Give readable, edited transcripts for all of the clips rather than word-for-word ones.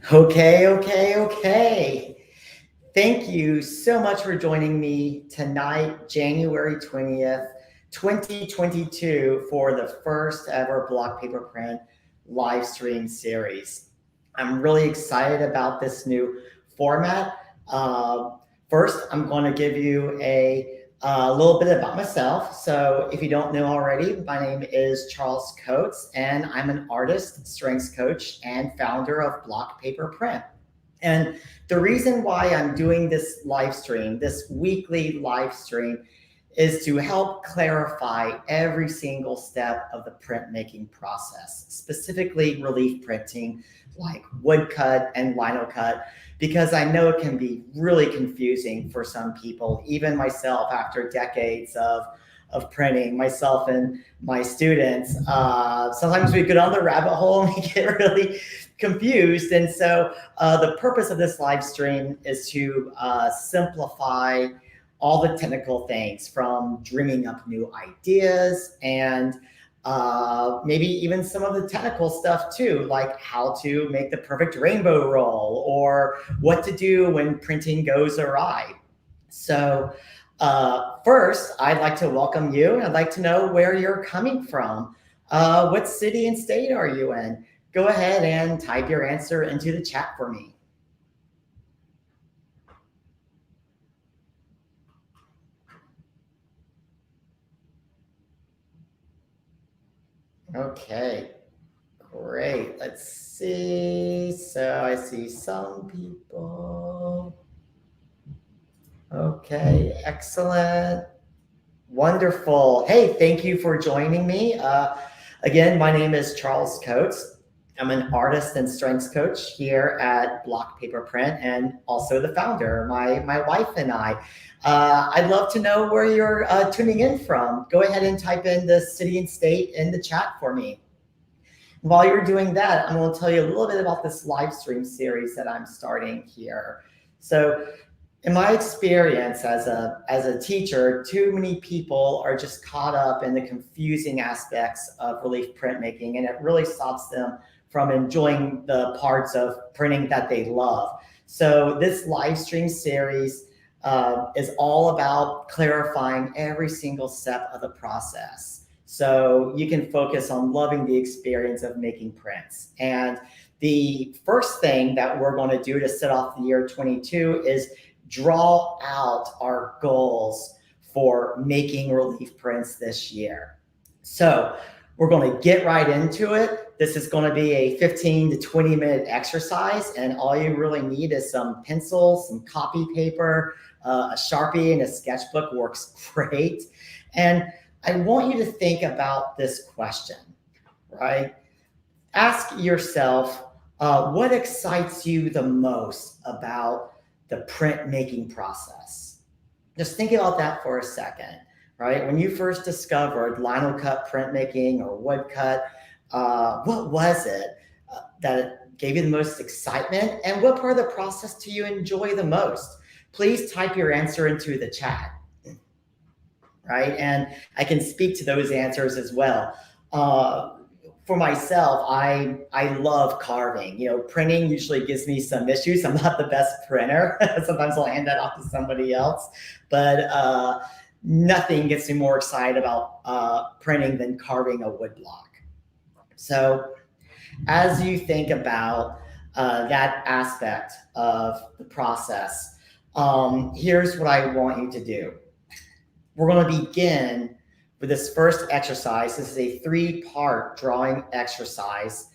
Okay. Thank you so much for joining me tonight, January 20th, 2022, for the first ever Block Paper Print live stream series. I'm really excited about this new format. Uh, First, I'm going to give you a little bit about myself. So, if you don't know already, my name is Charles Coates, and I'm an artist, strengths coach, and founder of Block Paper Print. And the reason why I'm doing this live stream, this weekly live stream, is to help clarify every single step of the printmaking process, specifically relief printing like woodcut and lino cut, because I know it can be really confusing for some people, even myself after decades of printing, myself and my students. Sometimes we go down the rabbit hole and we get really confused. And so the purpose of this live stream is to simplify all the technical things from dreaming up new ideas and maybe even some of the technical stuff too, like how to make the perfect rainbow roll or what to do when printing goes awry. So, first, I'd like to welcome you and I'd like to know where you're coming from. What city and state are you in? Go ahead and type your answer into the chat for me. Okay, great. Let's see. So I see some people. Okay, excellent. Wonderful. Hey, thank you for joining me. Again, my name is Charles Coates. I'm an artist and strengths coach here at Block Paper Print and also the founder, my wife and I. I'd love to know where you're tuning in from. Go ahead and type in the city and state in the chat for me. While you're doing that, I'm going to tell you a little bit about this live stream series that I'm starting here. So, in my experience as a teacher, too many people are just caught up in the confusing aspects of relief printmaking, and it really stops them from enjoying the parts of printing that they love. So this live stream series is all about clarifying every single step of the process. So you can focus on loving the experience of making prints. And the first thing that we're going to do to set off the year 22 is draw out our goals for making relief prints this year. So we're going to get right into it. This is going to be a 15 to 20 minute exercise, and all you really need is some pencils, some copy paper, a Sharpie, and a sketchbook works great. And I want you to think about this question, right? Ask yourself, what excites you the most about the printmaking process? Just think about that for a second, right? When you first discovered lino cut printmaking or woodcut, what was it that gave you the most excitement? And what part of the process do you enjoy the most? Please type your answer into the chat, right? And I can speak to those answers as well. For myself, I love carving. Printing usually gives me some issues. I'm not the best printer. Sometimes I'll hand that off to somebody else, but nothing gets me more excited about printing than carving a wood block. So as you think about that aspect of the process, here's what I want you to do. We're going to begin with this first exercise. This is a 3-part drawing exercise.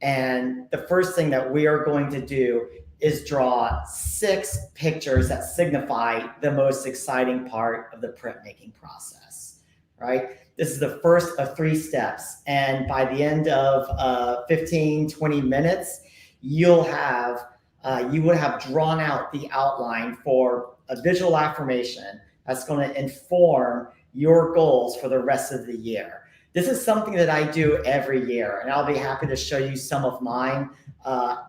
And the first thing that we are going to do is draw 6 pictures that signify the most exciting part of the printmaking process, right? This is the first of 3 steps. And by the end of 15, 20 minutes, you would have drawn out the outline for a visual affirmation that's going to inform your goals for the rest of the year. This is something that I do every year, and I'll be happy to show you some of mine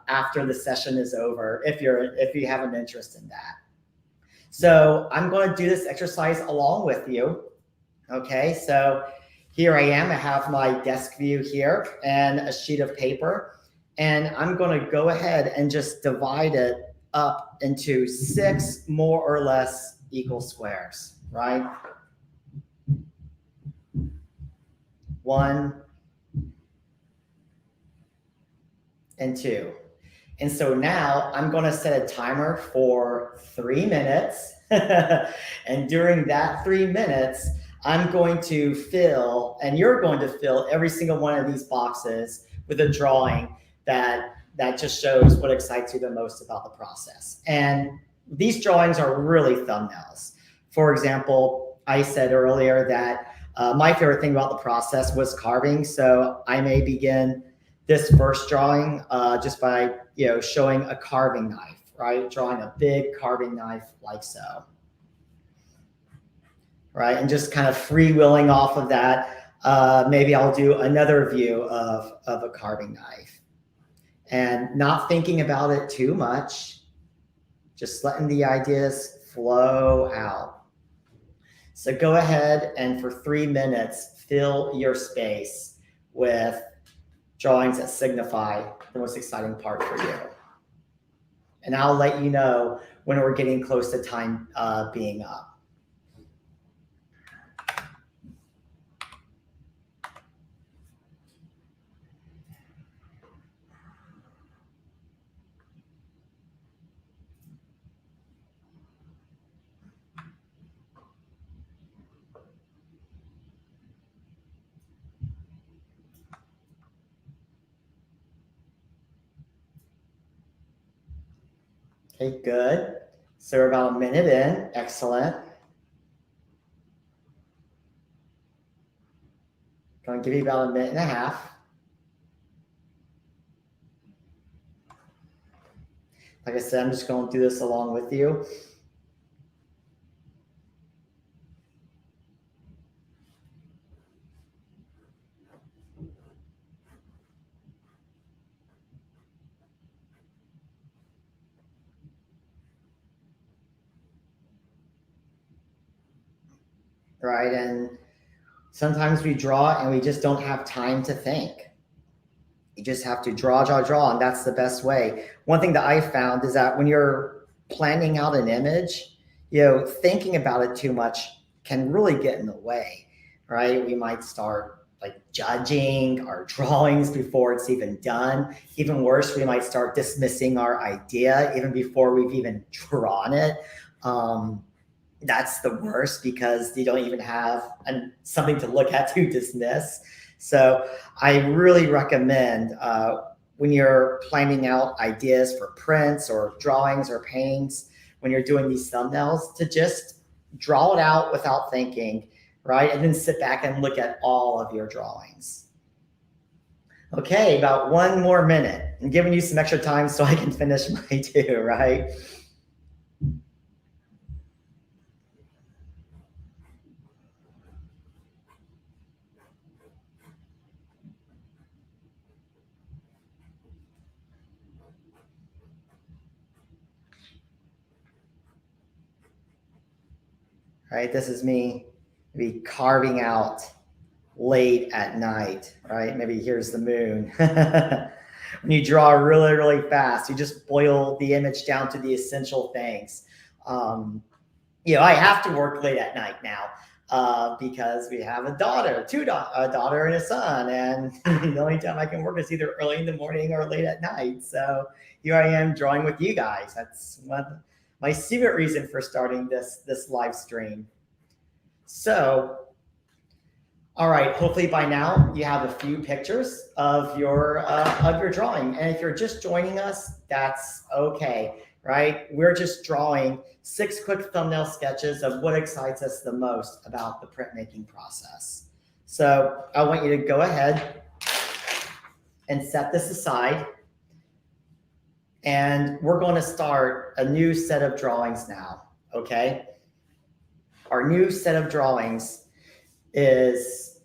after the session is over if you have an interest in that. So I'm going to do this exercise along with you. Okay, so here I am. I have my desk view here and a sheet of paper. And I'm going to go ahead and just divide it up into 6 more or less equal squares, right? 1 and 2. And so now I'm going to set a timer for 3 minutes. And during that 3 minutes, I'm going to fill, and you're going to fill every single one of these boxes with a drawing that just shows what excites you the most about the process. And these drawings are really thumbnails. For example, I said earlier that my favorite thing about the process was carving. So I may begin this first drawing just by showing a carving knife, right? Drawing a big carving knife like so, right? And just kind of freewheeling off of that. Maybe I'll do another view of a carving knife, and not thinking about it too much, just letting the ideas flow out. So go ahead and for 3 minutes, fill your space with drawings that signify the most exciting part for you. And I'll let you know when we're getting close to time being up. Okay, good. So we're about a minute in. Excellent. Going to give you about a minute and a half. Like I said, I'm just going through this along with you. Right, and sometimes we draw and we just don't have time to think. You just have to draw, and that's the best way. One thing that I found is that when you're planning out an image, thinking about it too much can really get in the way, right? We might start like judging our drawings before it's even done. Even worse, we might start dismissing our idea even before we've even drawn it. That's the worst because you don't even have something to look at to dismiss. So I really recommend when you're planning out ideas for prints or drawings or paintings, when you're doing these thumbnails, to just draw it out without thinking, right? And then sit back and look at all of your drawings. Okay, about 1 more minute. I'm giving you some extra time so I can finish my 2, right? Right, this is me maybe carving out late at night, right? Maybe here's the moon. When you draw really, really fast, you just boil the image down to the essential things. I have to work late at night now because we have a daughter, a daughter and a son, and the only time I can work is either early in the morning or late at night. So here I am drawing with you guys. That's my secret reason for starting this live stream. So, all right, hopefully by now you have a few pictures of your drawing. And if you're just joining us, that's okay, right? We're just drawing 6 quick thumbnail sketches of what excites us the most about the printmaking process. So I want you to go ahead and set this aside. And we're going to start a new set of drawings now, okay? Our new set of drawings is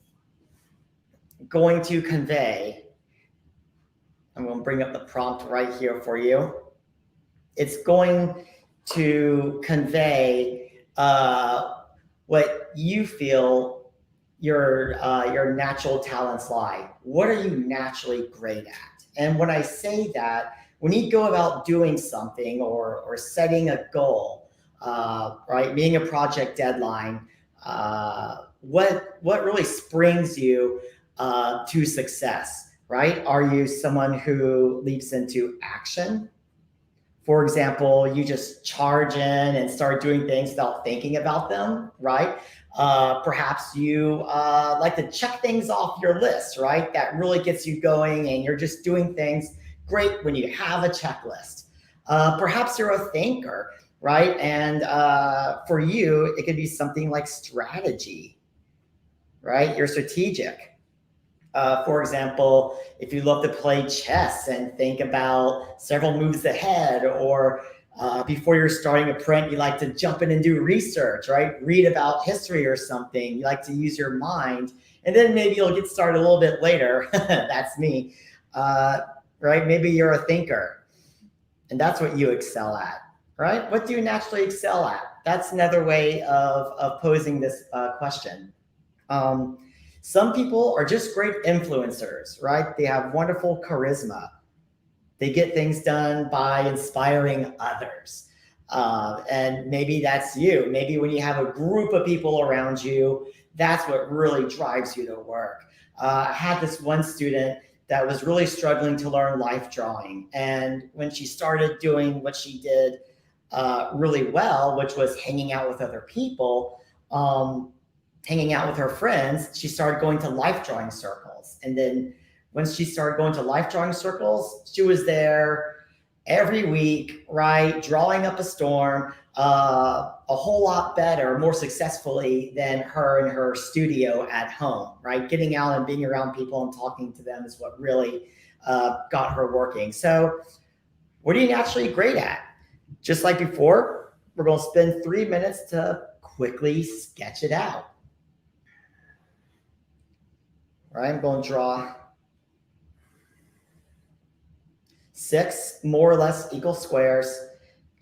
going to convey, I'm going to bring up the prompt right here for you. It's going to convey what you feel your natural talents lie. What are you naturally great at? And when I say that, when you go about doing something or setting a goal, right, meeting a project deadline, what really springs you to success, right? Are you someone who leaps into action? For example, you just charge in and start doing things without thinking about them, right? Perhaps you like to check things off your list, right? That really gets you going and you're just doing things great when you have a checklist. Perhaps you're a thinker, right? And for you, it could be something like strategy, right? You're strategic. For example, if you love to play chess and think about several moves ahead, or before you're starting a print, you like to jump in and do research, right? Read about history or something. You like to use your mind. And then maybe you'll get started a little bit later. That's me, right? Maybe you're a thinker, and that's what you excel at, right? What do you naturally excel at? That's another way of posing this question. Um, some people are just great influencers, right? They have wonderful charisma. They get things done by inspiring others. And maybe that's you. Maybe when you have a group of people around you, that's what really drives you to work. I had this one student that was really struggling to learn life drawing. And when she started doing what she did really well, which was hanging out with other people, hanging out with her friends, she started going to life drawing circles. And then when she started going to life drawing circles, she was there every week, right? Drawing up a storm, a whole lot better, more successfully than her in her studio at home, right? Getting out and being around people and talking to them is what really got her working. So what are you naturally great at? Just like before, we're going to spend 3 minutes to quickly sketch it out. Right, I'm going to draw 6 more or less equal squares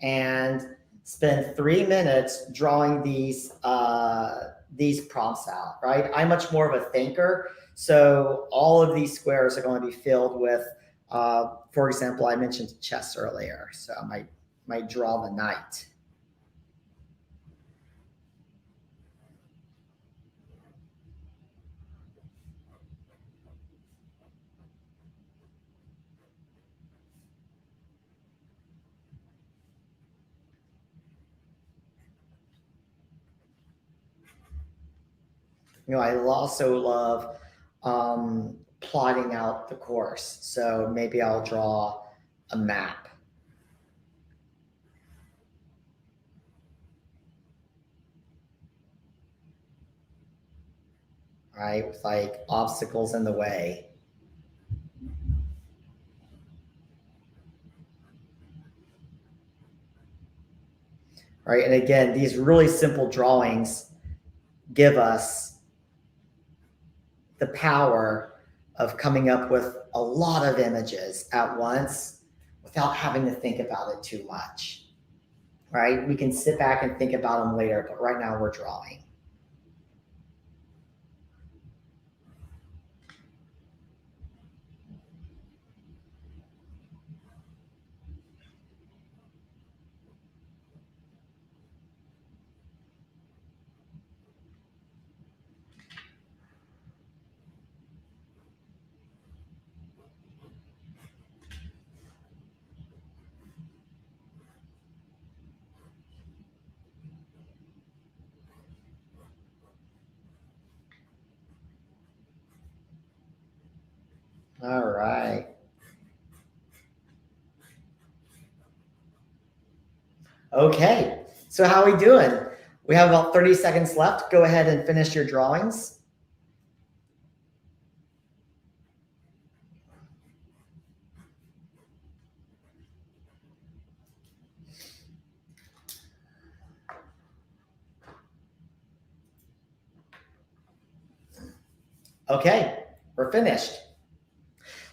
and spend 3 minutes drawing these prompts out, right? I'm much more of a thinker, so all of these squares are going to be filled with, for example, I mentioned chess earlier, so I might draw the knight. I also love plotting out the course. So maybe I'll draw a map. Right, with like obstacles in the way. Right, and again, these really simple drawings give us the power of coming up with a lot of images at once without having to think about it too much. Right, we can sit back and think about them later, but right now we're drawing. All right. Okay, so how are we doing? We have about 30 seconds left. Go ahead and finish your drawings. Okay, we're finished.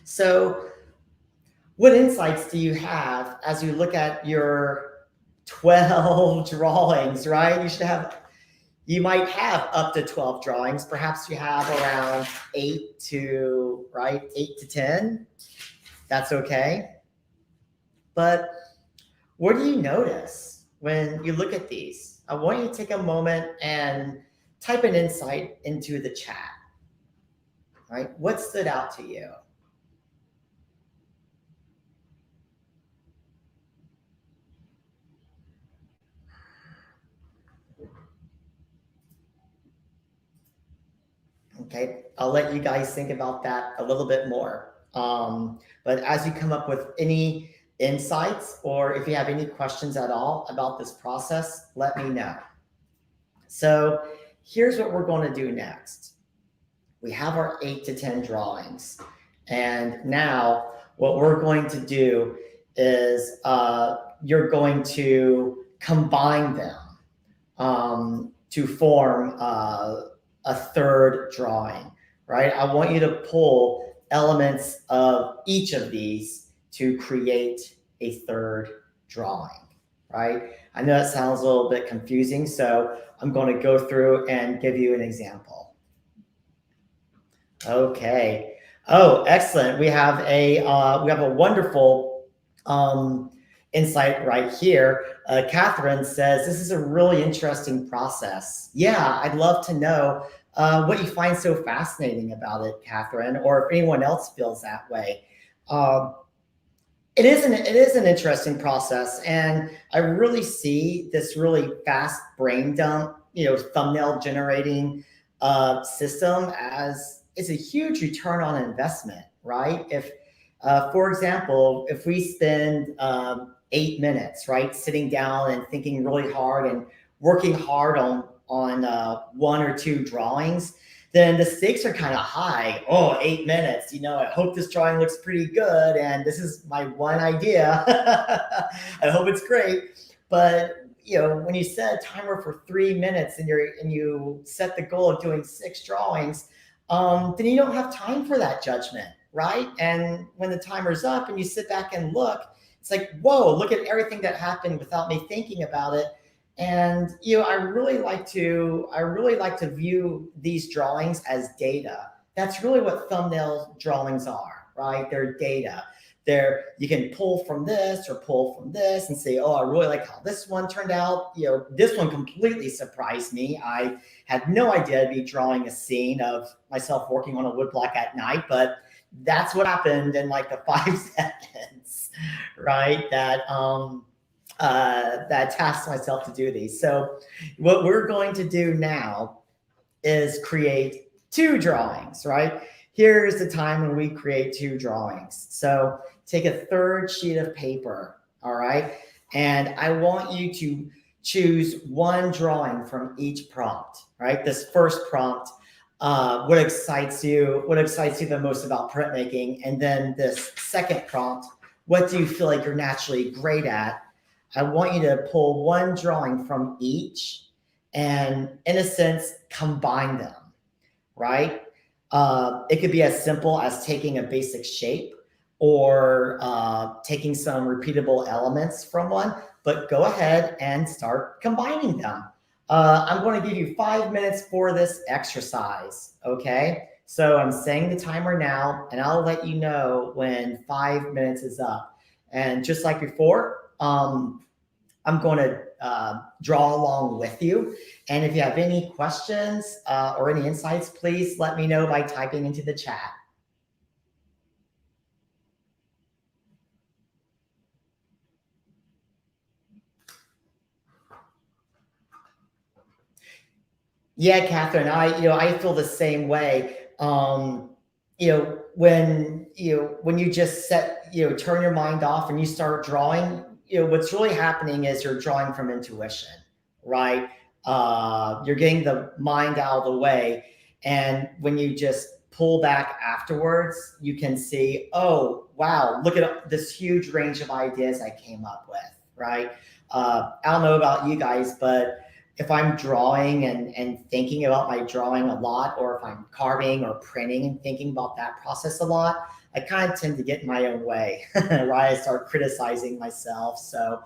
So what insights do you have as you look at your 12 drawings, right? You might have up to 12 drawings. Perhaps you have around 8 to 10. That's okay. But what do you notice when you look at these? I want you to take a moment and type an insight into the chat, right? What stood out to you? Okay, I'll let you guys think about that a little bit more. But as you come up with any insights or if you have any questions at all about this process, let me know. So here's what we're going to do next. We have our 8 to 10 drawings. And now what we're going to do is you're going to combine them to form a third drawing, right? I want you to pull elements of each of these to create a third drawing, right? I know that sounds a little bit confusing, so I'm going to go through and give you an example. Okay. Oh, excellent. We have a wonderful insight right here. Catherine says, this is a really interesting process. Yeah, I'd love to know what you find so fascinating about it, Catherine, or if anyone else feels that way. It is an interesting process, and I really see this really fast brain dump, thumbnail generating system as it's a huge return on investment, right? If, for example, if we spend 8 minutes, right, sitting down and thinking really hard and working hard on one or two drawings, then the stakes are kind of high. Oh, 8 minutes. I hope this drawing looks pretty good, and this is my one idea. I hope it's great. But when you set a timer for 3 minutes and you set the goal of doing 6 drawings, then you don't have time for that judgment, right? And when the timer's up and you sit back and look, it's like, whoa, look at everything that happened without me thinking about it. And I really like to view these drawings as data. That's really what thumbnail drawings are, right? They're data. You can pull from this or pull from this and say, oh, I really like how this one turned out. This one completely surprised me. I had no idea I'd be drawing a scene of myself working on a woodblock at night, but that's what happened in like the 5 seconds, right? That tasked myself to do these. So what we're going to do now is create 2 drawings, right? Here's the time when we create 2 drawings. So take a third sheet of paper, all right? And I want you to choose one drawing from each prompt, right? This first prompt, what excites you the most about printmaking? And then this second prompt, what do you feel like you're naturally great at? I want you to pull one drawing from each and, in a sense, combine them, right? It could be as simple as taking a basic shape or taking some repeatable elements from one, but go ahead and start combining them. I'm going to give you 5 minutes for this exercise, okay? So I'm setting the timer now, and I'll let you know when 5 minutes is up. And just like before, I'm going to draw along with you. And if you have any questions or any insights, please let me know by typing into the chat. Yeah, Catherine, I feel the same way. When you just turn your mind off and you start drawing, what's really happening is you're drawing from intuition, right? You're getting the mind out of the way. And when you just pull back afterwards, you can see, oh, wow, look at this huge range of ideas I came up with, right? I don't know about you guys, but if I'm drawing and thinking about my drawing a lot, or if I'm carving or printing and thinking about that process a lot, I kind of tend to get in my own way, right? I start criticizing myself. So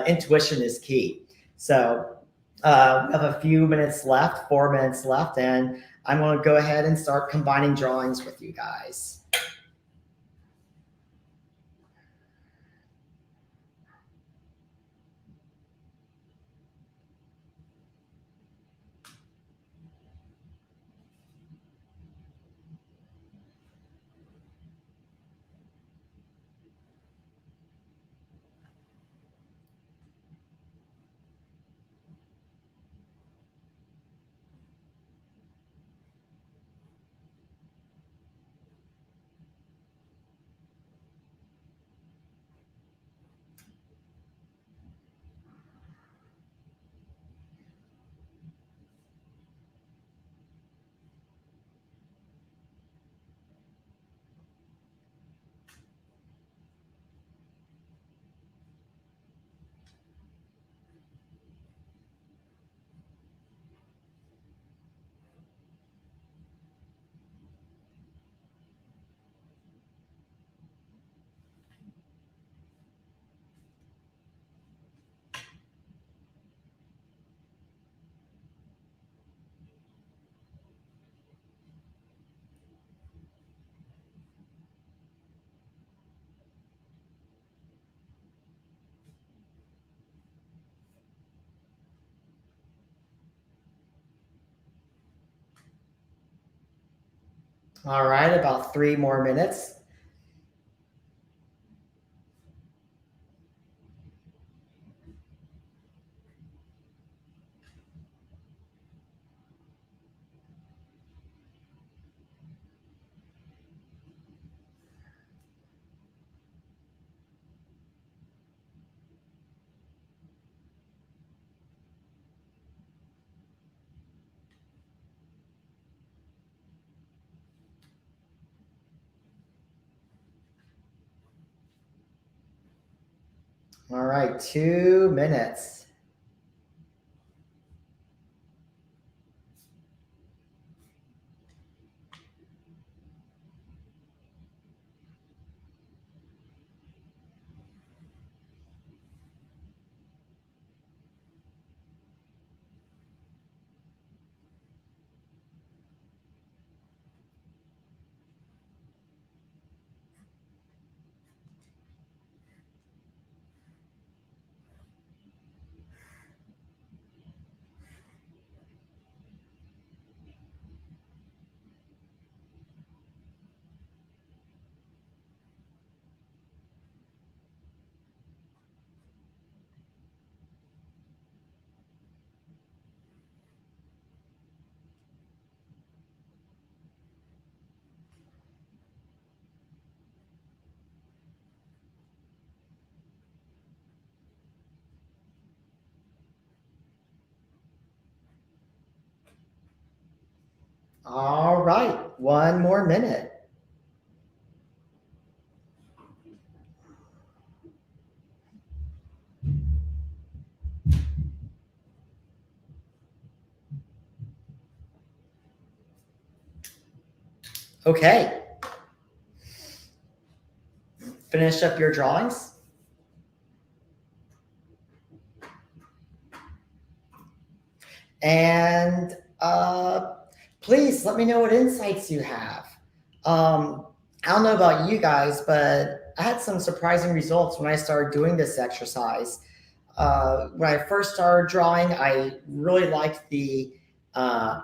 intuition is key. So we have a few minutes left, 4 minutes left, and I'm going to go ahead and start combining drawings with you guys. All right, about 3 more minutes. All right, 2 minutes. All right, 1 more minute. Okay, finish up your drawings. And please let me know what insights you have. Um, I don't know about you guys, but I had some surprising results when I started doing this exercise. When I first started drawing, I really liked the uh,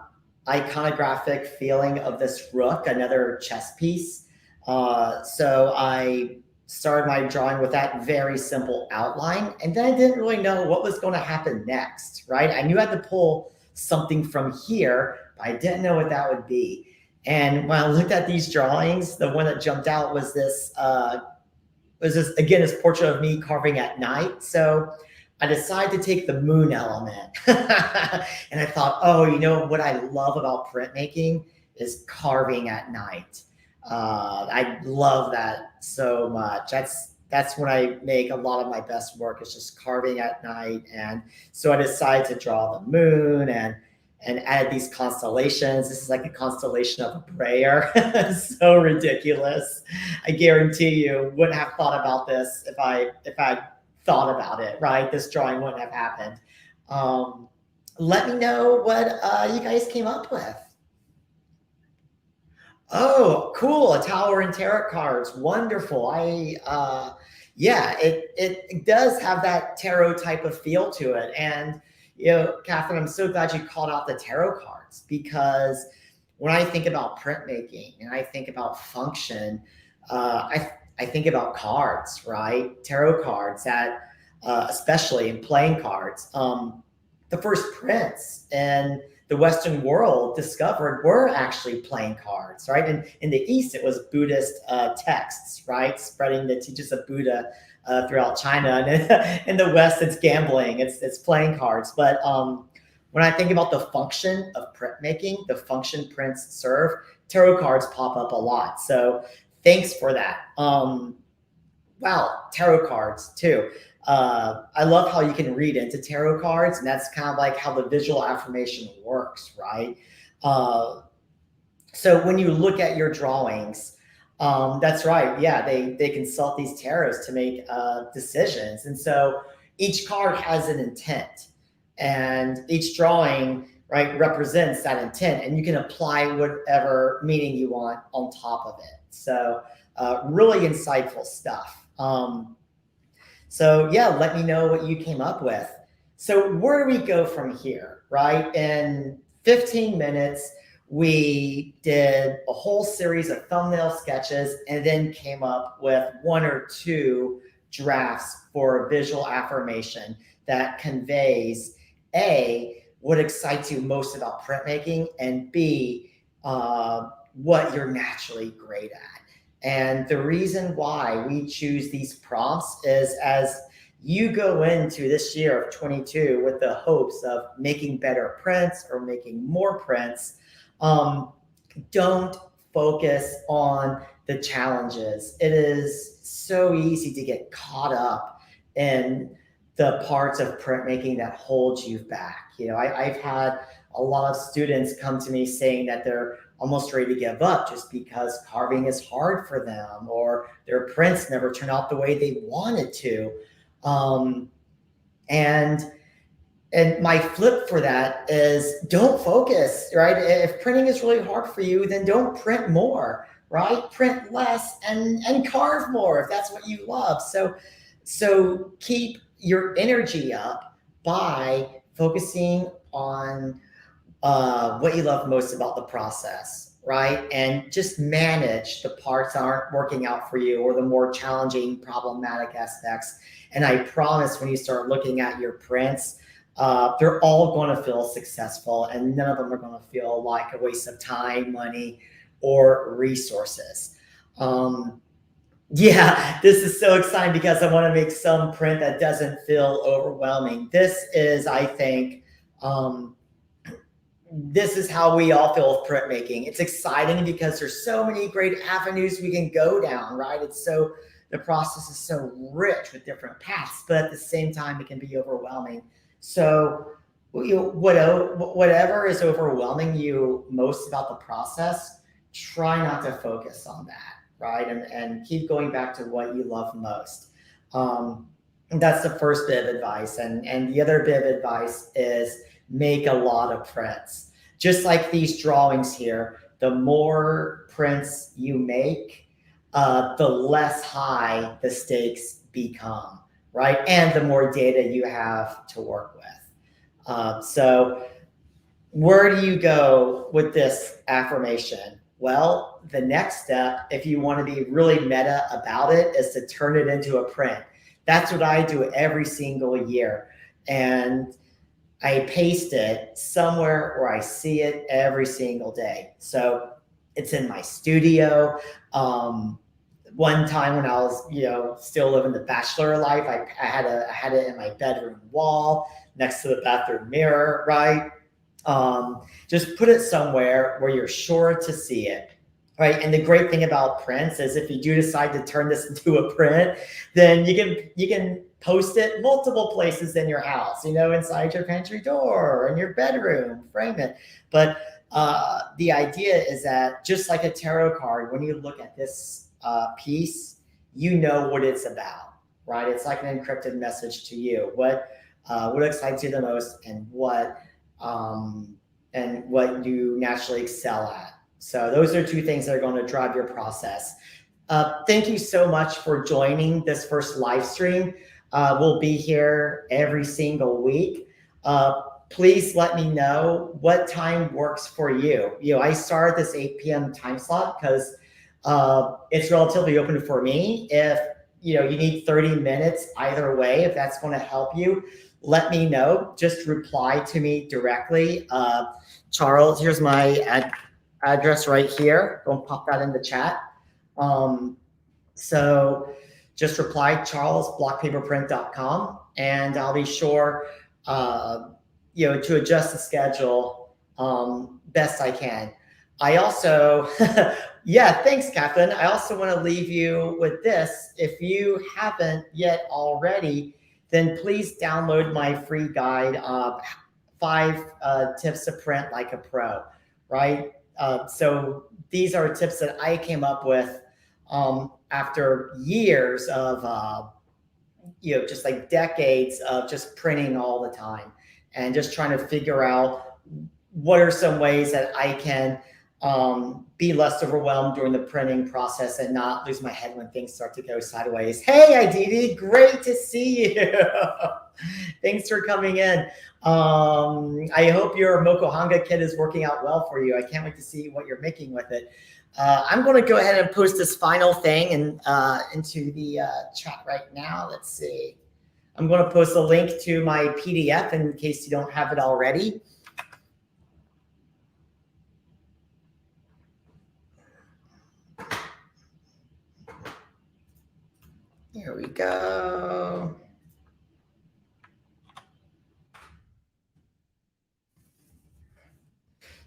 iconographic feeling of this rook, another chess piece. So I started my drawing with that very simple outline, and then I didn't really know what was going to happen next, right? I knew I had to pull something from here, but I didn't know what that would be. And when I looked at these drawings, the one that jumped out was this again this portrait of me carving at night. So I decided to take the moon element, and I thought, oh, you know what I love about printmaking is carving at night. I love that so much. That's when I make a lot of my best work. Is just carving at night, and so I decided to draw the moon and add these constellations. This is like a constellation of a prayer. So ridiculous. I guarantee you wouldn't have thought about this if I thought about it, right? This drawing wouldn't have happened. Um, Let me know what you guys came up with. Oh, cool! A tower and tarot cards, wonderful. Yeah, it does have that tarot type of feel to it, and Catherine, I'm so glad you called out the tarot cards because when I think about printmaking and I think about function, I think about cards, right? Tarot cards that, especially in playing cards. The first prints and the Western world discovered were actually playing cards, right? And in the East, it was Buddhist texts, right? Spreading the teachings of Buddha throughout China. And in the West, it's gambling, it's playing cards. But when I think about the function of printmaking, the function prints serve, tarot cards pop up a lot. So thanks for that. Wow, tarot cards too. I love how you can read into tarot cards, and that's kind of like how the visual affirmation works, right? Uh, so when you look at your drawings, that's right. Yeah, they consult these tarots to make decisions, and so each card has an intent, and each drawing right represents that intent, and you can apply whatever meaning you want on top of it. So really insightful stuff. So yeah, let me know what you came up with. So where do we go from here, right? In 15 minutes, we did a whole series of thumbnail sketches and then came up with one or two drafts for a visual affirmation that conveys A, what excites you most about printmaking, and B, what you're naturally great at. And the reason why we choose these prompts is as you go into this year of 22 with the hopes of making better prints or making more prints, don't focus on the challenges. It is so easy to get caught up in the parts of printmaking that hold you back. I've had a lot of students come to me saying that they're almost ready to give up just because carving is hard for them or their prints never turn out the way they wanted to. And my flip for that is don't focus, right? If printing is really hard for you, then don't print more, right? Print less and carve more if that's what you love. So keep your energy up by focusing on what you love most about the process, right? And just manage the parts that aren't working out for you or the more challenging, problematic aspects. And I promise when you start looking at your prints, they're all going to feel successful and none of them are going to feel like a waste of time, money, or resources. Yeah, this is so exciting because I want to make some print that doesn't feel overwhelming. This is, I think, this is how we all feel with printmaking. It's exciting because there's so many great avenues we can go down, right? The process is so rich with different paths, but at the same time, it can be overwhelming. So whatever is overwhelming you most about the process, try not to focus on that, right? And keep going back to what you love most. That's the first bit of advice. And the other bit of advice is make a lot of prints. Just like these drawings here, the more prints you make, the less high the stakes become, right? And the more data you have to work with. So where do you go with this affirmation? Well, the next step, if you want to be really meta about it, is to turn it into a print. That's what I do every single year. And I paste it somewhere where I see it every single day. So it's in my studio. One time when I was, still living the bachelor life, I had it in my bedroom wall next to the bathroom mirror, right? Just put it somewhere where you're sure to see it, right? And the great thing about prints is if you do decide to turn this into a print, then you can post it multiple places in your house, inside your pantry door or in your bedroom, frame it. But the idea is that just like a tarot card, when you look at this piece, you know what it's about, right? It's like an encrypted message to you. What excites you the most, and what you naturally excel at. So those are two things that are going to drive your process. Thank you so much for joining this first live stream. We'll be here every single week. Please let me know what time works for you. I start this 8 p.m. time slot because it's relatively open for me. If you need 30 minutes either way, if that's going to help you, let me know. Just reply to me directly. Charles, here's my address right here. Don't pop that in the chat. So just reply charles@blockpaperprint.com, and I'll be sure to adjust the schedule best I can. I also, yeah, thanks, Catherine. I also want to leave you with this. If you haven't yet already, then please download my free guide, 5 tips to print like a pro, right? So these are tips that I came up with after years of, just like decades of just printing all the time and just trying to figure out what are some ways that I can be less overwhelmed during the printing process and not lose my head when things start to go sideways. Hey, Aditi, great to see you. Thanks for coming in. I hope your Mokuhanga kit is working out well for you. I can't wait to see what you're making with it. I'm going to go ahead and post this final thing into the chat right now. Let's see. I'm going to post a link to my PDF in case you don't have it already. Here we go.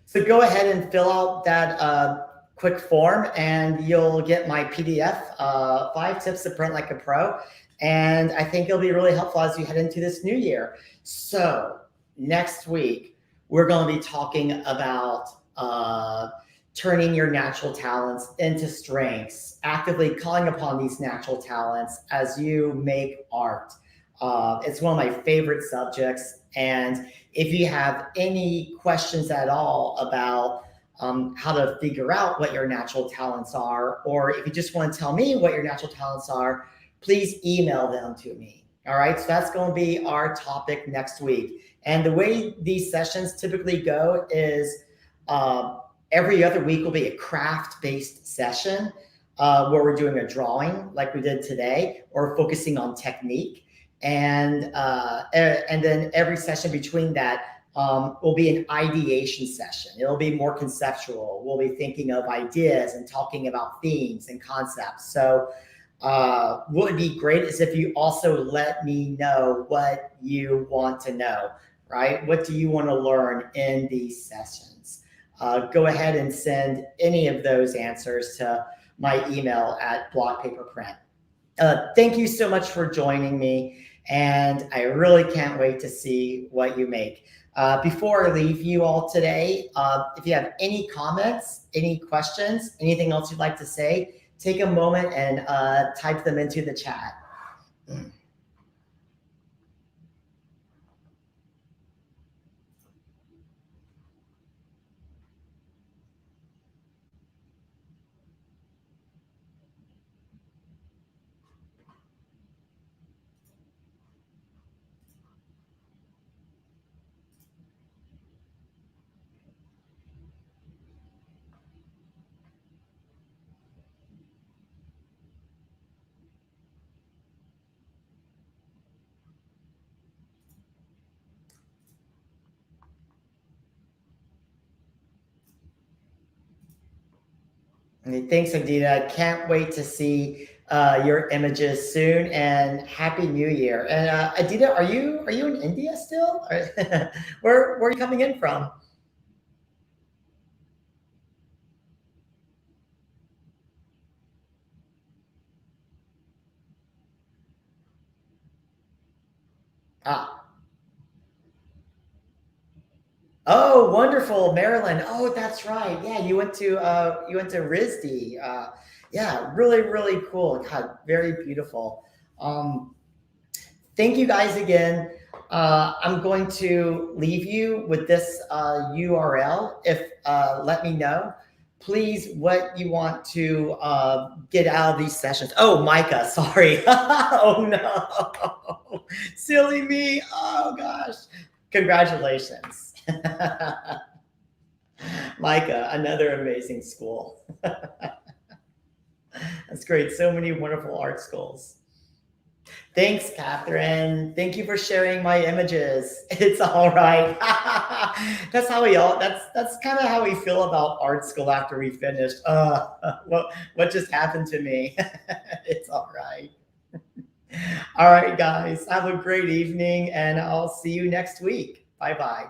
So go ahead and fill out that quick form and you'll get my PDF, 5 tips to print like a pro. And I think it'll be really helpful as you head into this new year. So next week, we're going to be talking about turning your natural talents into strengths, actively calling upon these natural talents as you make art. It's one of my favorite subjects. And if you have any questions at all about how to figure out what your natural talents are, or if you just want to tell me what your natural talents are, please email them to me. All right, so that's going to be our topic next week. And the way these sessions typically go is every other week will be a craft-based session where we're doing a drawing like we did today, or focusing on technique. And then every session between that will be an ideation session. It'll be more conceptual. We'll be thinking of ideas and talking about themes and concepts. So what would be great is if you also let me know what you want to know, right? What do you want to learn in these sessions? Go ahead and send any of those answers to my email at blockpaperprint. Thank you so much for joining me, and I really can't wait to see what you make. Before I leave you all today, if you have any comments, any questions, anything else you'd like to say, take a moment and type them into the chat. Thanks, Adita. Can't wait to see your images soon, and Happy New Year. And Adita, are you in India still? Where are you coming in from? Ah. Oh, wonderful, Maryland. Oh, that's right. Yeah, you went to RISD. Yeah, really, really cool. God, very beautiful. Um, Thank you guys again. I'm going to leave you with this URL. If let me know, please, what you want to get out of these sessions. Oh, Micah, sorry. Oh no, silly me. Oh gosh, congratulations, Micah. Another amazing school. That's great. So many wonderful art schools. Thanks, Catherine. Thank you for sharing my images. It's all right. That's how we all. That's kind of how we feel about art school after we finished. What just happened to me? It's all right. All right, guys. Have a great evening, and I'll see you next week. Bye bye.